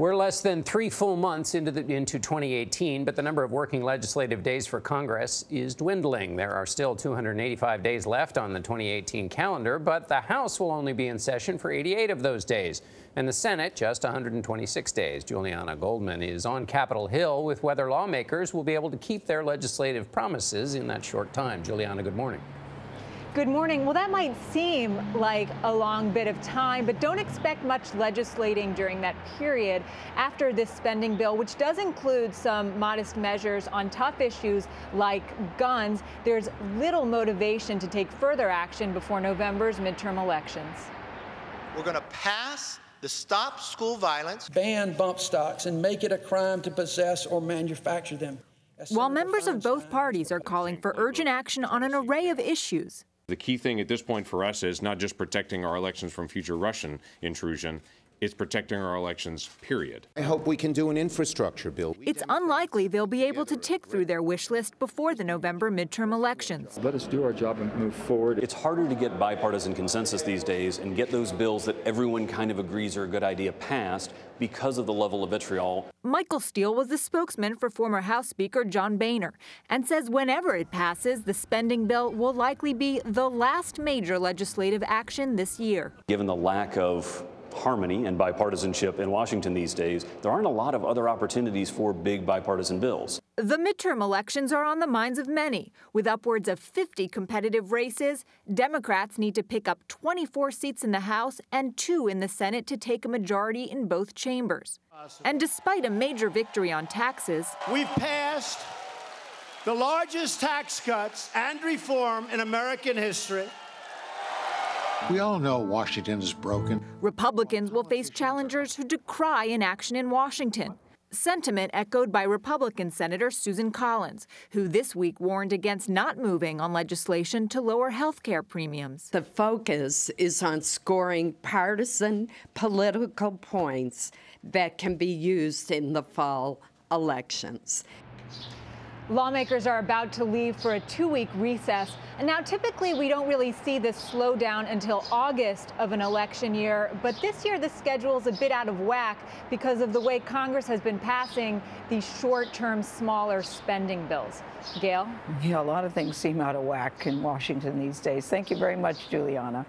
We're less than 3 full months into 2018, but the number of working legislative days for Congress is dwindling. There are still 285 days left on the 2018 calendar, but the House will only be in session for 88 of those days, and the Senate just 126 days. Julianna Goldman is on Capitol Hill with whether lawmakers will be able to keep their legislative promises in that short time. Julianna, good morning. Good morning. Well, that might seem like a long bit of time, but don't expect much legislating during that period after this spending bill, which does include some modest measures on tough issues like guns. There's little motivation to take further action before November's midterm elections. We're going to pass the Stop School Violence, ban bump stocks, and make it a crime to possess or manufacture them. While members of both parties are calling for urgent action on an array of issues. The key thing at this point for us is not just protecting our elections from future Russian intrusion, it's protecting our elections, period. I hope we can do an infrastructure bill. It's unlikely they'll be able to tick through their wish list before the November midterm elections. Let us do our job and move forward. It's harder to get bipartisan consensus these days and get those bills that everyone kind of agrees are a good idea passed because of the level of vitriol. Michael Steele was the spokesman for former House Speaker John Boehner and says whenever it passes, the spending bill will likely be the last major legislative action this year. Given the lack of harmony and bipartisanship in Washington these days, there aren't a lot of other opportunities for big bipartisan bills. The midterm elections are on the minds of many. With upwards of 50 competitive races, Democrats need to pick up 24 seats in the House and 2 in the Senate to take a majority in both chambers. And despite a major victory on taxes, we've passed the largest tax cuts and reform in American history. We all know Washington is broken. Republicans will face challengers who decry inaction in Washington. Sentiment echoed by Republican Senator Susan Collins, who this week warned against not moving on legislation to lower health care premiums. The focus is on scoring partisan political points that can be used in the fall elections. Lawmakers are about to leave for a 2-week recess. And now typically we don't really see this slow down until August of an election year. But this year the schedule is a bit out of whack because of the way Congress has been passing these short-term, smaller spending bills. Gayle? Yeah, a lot of things seem out of whack in Washington these days. Thank you very much, Julianna.